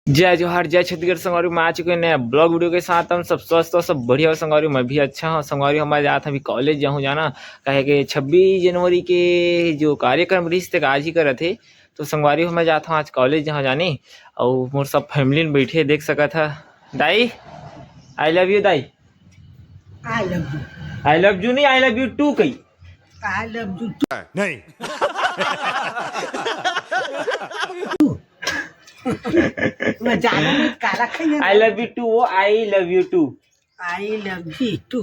जय जोहार जय छत्तीसगढ़ संगवारी में आ चुके हैं नया ब्लॉग वीडियो के साथ। हम सब स्वस्थ और सब बढ़िया हो संगवारी, मैं भी अच्छा हूँ संगवारी। हमारे जात अभी कॉलेज जाऊँ जाना कहे कि 26 जनवरी के जो कार्यक्रम रही थे आज ही करे थे, तो संगवारी मैं जाता हूँ आज कॉलेज जहाँ जाने। और मोर सब फैमिली में बैठे देख सका था। दाई आई लव यू, दाई I love you. I love you नहीं, आई लव यू टू कही। आई लव यू नहीं। आई लव यू टू, वो I love you too. I love you too.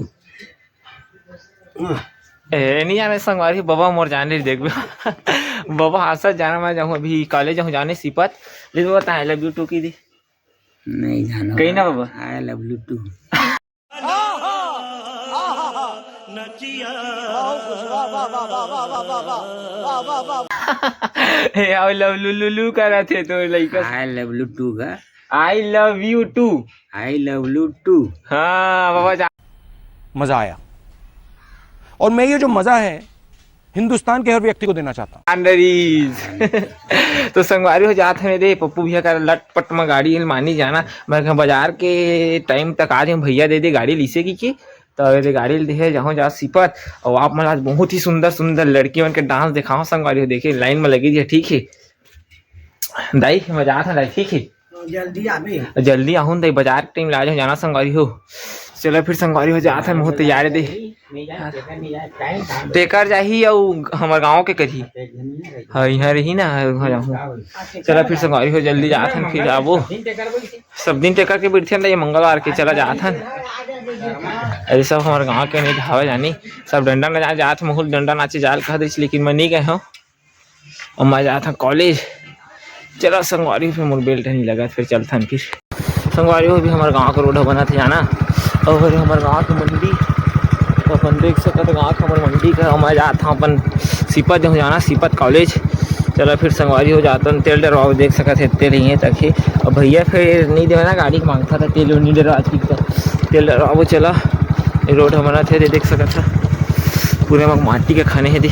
नहीं जाने संगवारी बाबा मोर जाने देख बाबा हाथ जाना मैं जाऊँ अभी कॉलेज जाऊँ जाने सिपत ले बता आई लव यू टू की दी नहीं जाना कहीं ना बाबा I love you too. I love लुलू कर रहे थे तो लड़का आई लव यू टू का I love you too. I love you too. हाँ बाबा मजा आया और मैं ये जो मजा है हिंदुस्तान के हर व्यक्ति को देना चाहता हूँ। अंडरीज तो संगवारी हो जाते हैं दे पप्पू भैया का लटपट में गाड़ी मानी जाना। मैं बाजार के टाइम तक आज भैया दे गाड़ी लीसे की तो गाड़ी दे जाऊँ जा सिपत। और आप मैं आज बहुत ही सुंदर सुंदर लड़कियों के डांस दिखाओ संगवारी। देखे लाइन में लगी थी, ठीक है दाई मैं जाता हूँ दाई, ठीक है जल्दी आहूँ दाई बाजार के टाइम ला जाना संगवारी हो। चलो फिर संगवारी हो जाता है बहुत तैयार दे टेकर जाही और हमारे गाँव के करी हाँ यहाँ रही ना जाऊँ। चलो फिर संगवारी हो जल्दी जाते हैं फिर आबो सब दिन टेकर के बैठे मंगलवार के चला जाता है। अरे सब हमारे गाँव के नहीं धावा जानी सब डंडा न जात महूल डंडा नाचे जाल कह दी, लेकिन मैं नहीं गए हूँ और मैं जाता कॉलेज। चलो संगवारी फिर मोर बेल्ट नहीं लगा फिर चलता फिर संगवारी हो भी हमारे गाँव का रोड बना था जाना। और हमारे गाँव की मंडी तो अपन देख सकते गाँव की हमारे मंडी का मैं जाता हूँ अपन सिपत जहाँ जाना सिपत कॉलेज। चलो फिर संगवारी हो जाता हूँ तेल डरवा देख सका थे तेल ही है तक ही। और भैया फिर नहीं देवे ना गाड़ी मांगता था तेल नहीं डरवा आज की तेल डरवा चला रोड हमारा थे देख सका था पूरे में माटी के खाने है दी।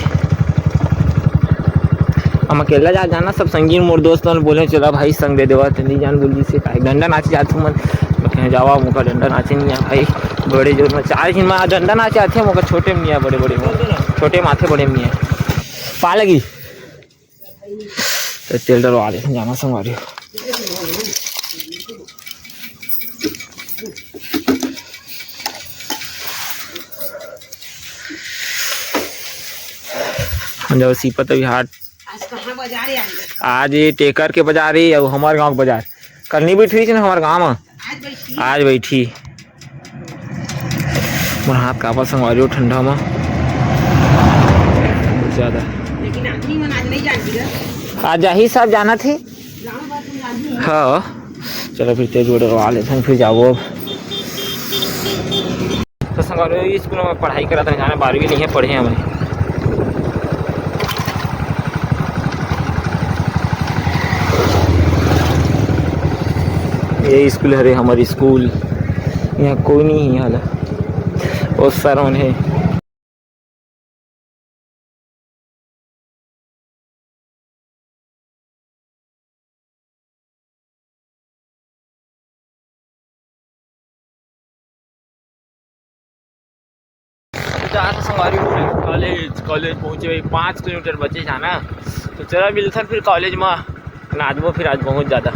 हम अकेला जा जाना सब संगीन मोर दोस्त बोले चला भाई संग दे देवा नहीं जान बोली से डंडा नाचे जाते मन कहीं जावा मुका डंडा नाचे नहीं है भाई बड़े जोर में 4 दिन में डंडा नाचे आते मुका छोटे में बड़े बड़े छोटे माथे बड़े में पा लगी तो तेल डरवा दे जाना संगवारी। जब सिपत अभी हाट आज ये टेकर के बाजार ही और हमारे गांव के बाजार कल नहीं बैठी थी ना हमारे गांव में आज बैठी मोर हाथ कापा संगवारी ठंडा में ज्यादा। आज ही सब जाना थे हाँ। चलो फिर तेज उड़वा लेते हैं फिर जाओ। तो संगवारी स्कूल में पढ़ाई करा था जाना 12वीं नहीं है पढ़े हमें। ये स्कूल है रे हमारी स्कूल यहाँ कोई नहीं है हाल बहुत सारा है। संगवारी कॉलेज कॉलेज पहुँचे भाई 5 किलोमीटर बचे जाना। तो चला मिलता फिर कॉलेज में नाचबो फिर आज बहुत ज़्यादा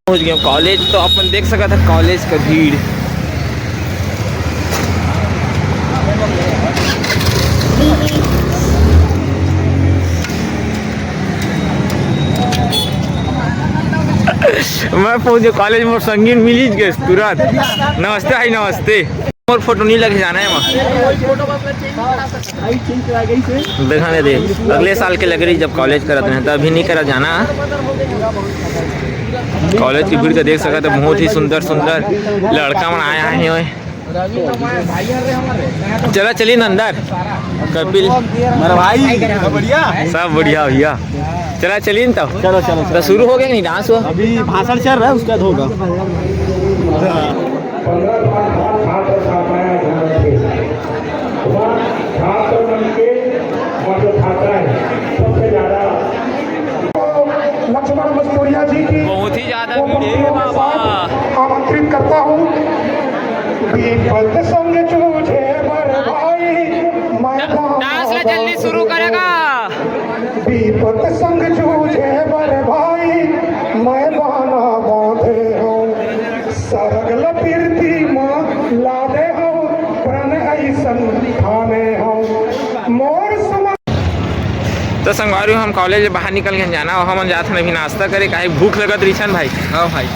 पहुँच गया कॉलेज। तो अपन देख सका था कॉलेज का भीड़ मैं पहुँच गया कॉलेज में संगीन मिली गए तुरंत नमस्ते भाई नमस्ते। और फोटो नहीं लगे जाना है वहाँ दिखाने दे अगले साल के लग रही जब कॉलेज करते हैं तो अभी नहीं करा जाना। कॉलेज की भीड़ का देख सका था बहुत ही सुंदर सुंदर लड़का मन आया है। चला चलिए ना अंदर कपिल मेरा भाई सब बढ़िया भैया चला चलिए ना तब चलो चलो तो शुरू हो गया नहीं डांस हुआ अभी भाषण चल रहा है उसका होगा। बहुत ही ज्यादा ए बाबा आमंत्रित करता हूँ। विपद संग जूझे बर भाई मैदान डांस ला जल्दी शुरू करेगा। विपद संग जूझे बर भाई मैदान बांधे हो सरगल पीरती माँ लादे हो प्रण ऐसन थाने हो मोर सम। तो संगवारी हम कॉलेज से बाहर निकल के जाना और हम जाते हैं अभी नाश्ता करे काहे भूख लगत रही छन भाई। हाँ भाई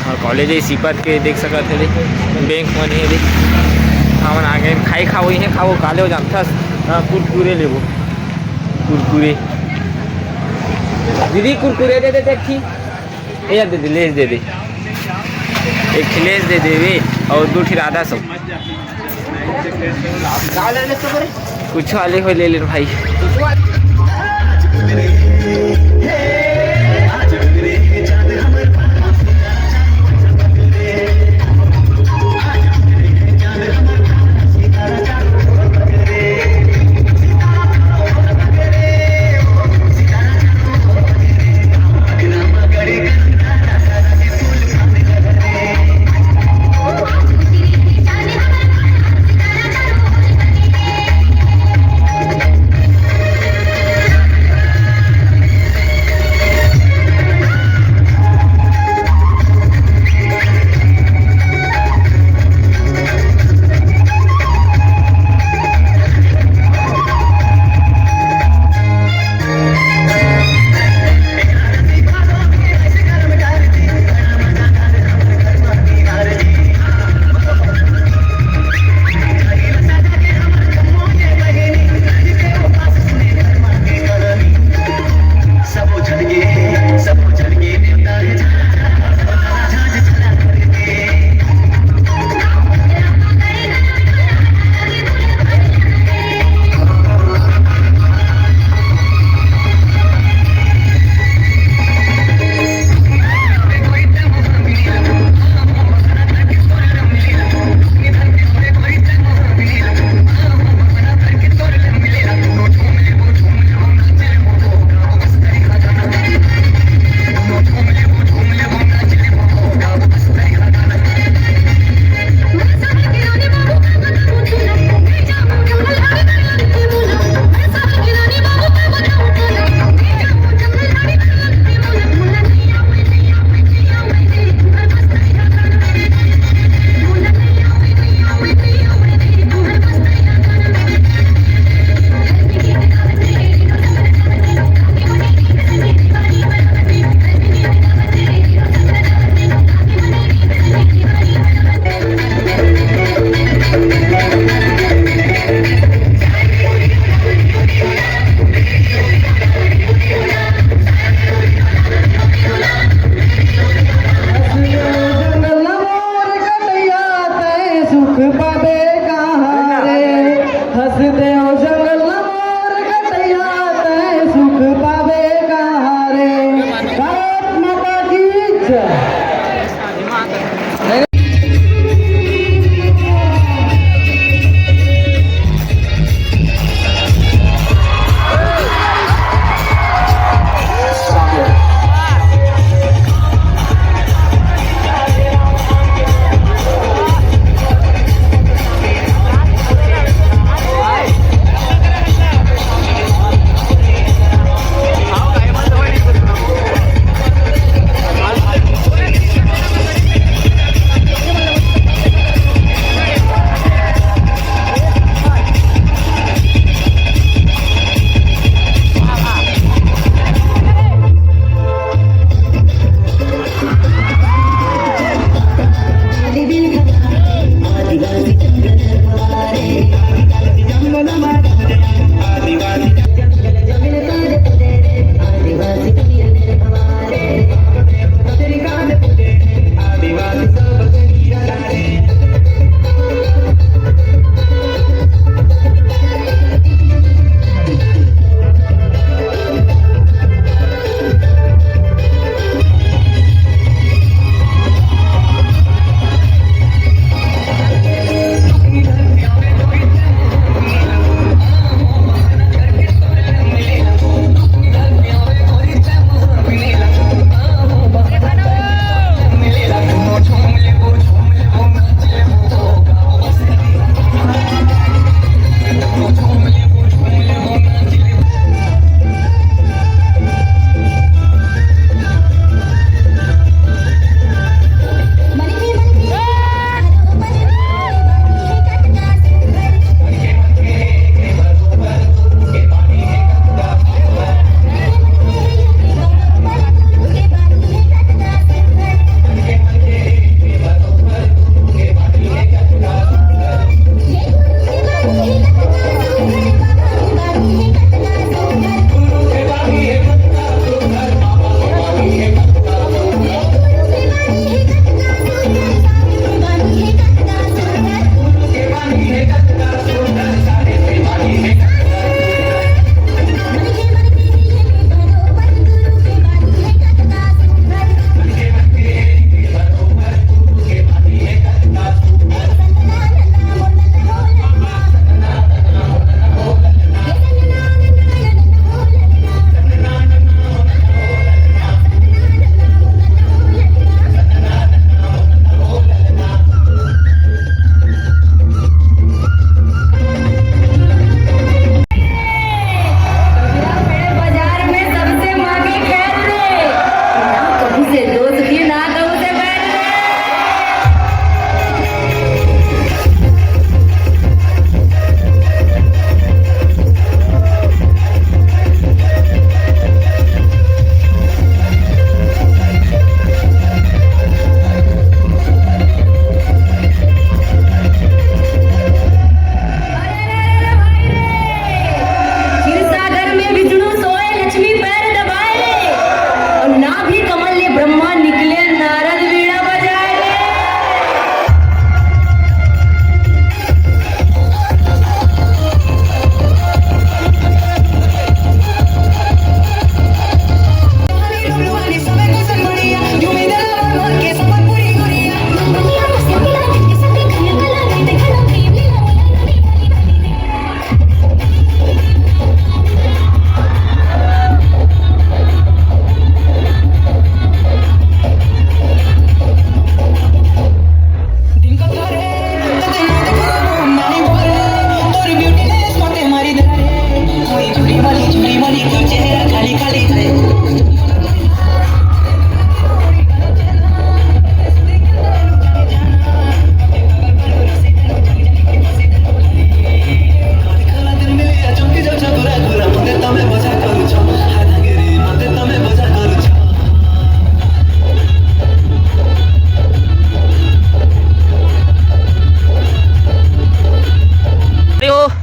हाँ कॉलेज है सीपत के देख सकत है बैंक मन है देख हमन आगे खाई खाओ ही खाओ काले हो जानता। हाँ कुरकुरे लेबो कुरकुरे दीदी कुरकुरे दे दे देखी ये दे दे लेस दे दे एक लेस दे दे और 2 ठिर आधा सौ कुछ वाले हो ले ले भाई।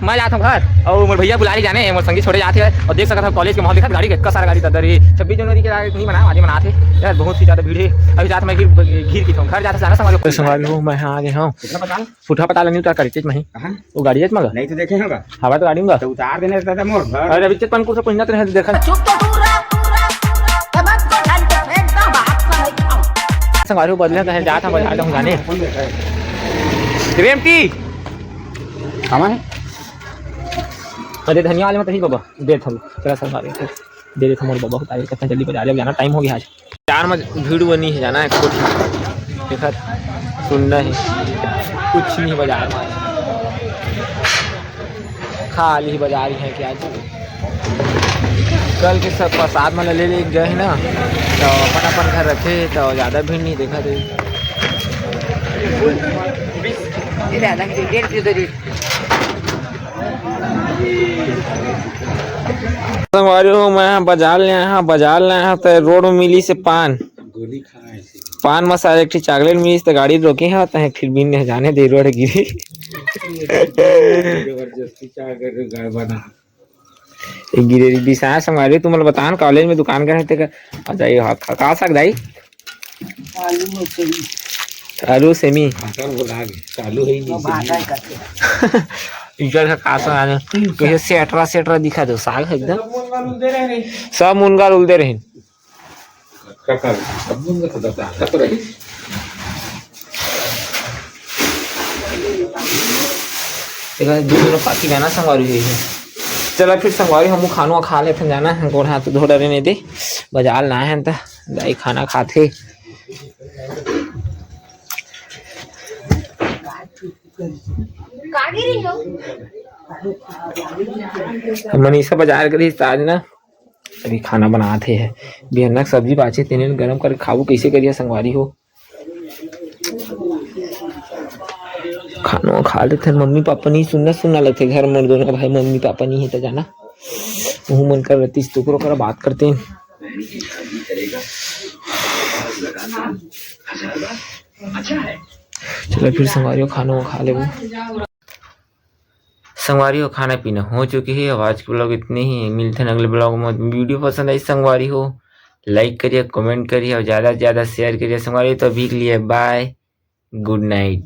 मैं जाता हूँ घर और मोर भैया बुला रही जाने मोर संगी छोड़े जाते हैं और देख सकता हूँ कॉलेज के माहौल देखा गाड़ी कितना सारा गाड़ी था। 26 जनवरी के नहीं बना आज मनाते यार, बहुत ही ज़्यादा भीड़ है। अभी जाता मैं घीर की घर जाता जाना समझ मैं आ गया हूँ फुटा पता नहीं उतार कर मैं वो गाड़ी है मगर नहीं तो देखे होगा हवा तो गाड़ी में तो उतार देने रहता था मोर घर। अरे अभी पन कुछ पहुंचना तो नहीं देखा संगवारी बदले कहे जाता बाजार हूँ जाने रेमटी कहाँ है? अरे धनिया वाले में नहीं बाबा दे था चला संगवारी दे देता मोर बाबा को कितना जल्दी बाजार जाना टाइम हो गया आज चार में भीड़ बनी है जाना है कुछ देखा सुनना है कुछ नहीं बाजार में खाली ही बाजार है क्या कल के सब प्रसाद में ले गए ना तो अपन घर रखे तो ज़्यादा भीड़ नहीं देखा थे। मैं बाजार ले आया तो रोड में मिली से पान मसाला एक चॉकलेट मिली तो गाड़ी रोके है तो फिर भी नहीं जाने दे रोड गिरी गिरे दिशा संगवारी तुम बता कॉलेज में दुकान कर जाइए खा सकता आलू सेमी चालू है इधर का कैसे सेटरा दिखा दो साग एकदम सब मुनगा उलदे रहे पाकी गाना संगवारी हुई है। चला फिर संगवारी हम खानो खा लेते जाना है गोड़ हाथ धो डरे नहीं दे बाजार ना है तो दाई खाना खाते मनीषा बाजार गई आज ना अभी खाना बनाते हैं बिहन्ना सब्जी बाचे तेने गरम कर खाऊ कैसे करिए संगवारी हो खाना खा लेते मम्मी पापा नहीं सुनना लगते घर में दोनों भाई मम्मी पापा नहीं है तो जाना मुँह मन कर रहती तो कर बात करते हैं। चलो फिर संगवारी खाना खा ले संगवारी हो खाना पीना हो चुकी है। आवाज के ब्लॉग इतने ही मिलते हैं अगले ब्लॉग में। वीडियो पसंद आई संगवारी हो लाइक करिए कमेंट करिए और ज़्यादा से ज़्यादा शेयर करिए संगवारी। तो अभी के लिए बाय गुड नाइट।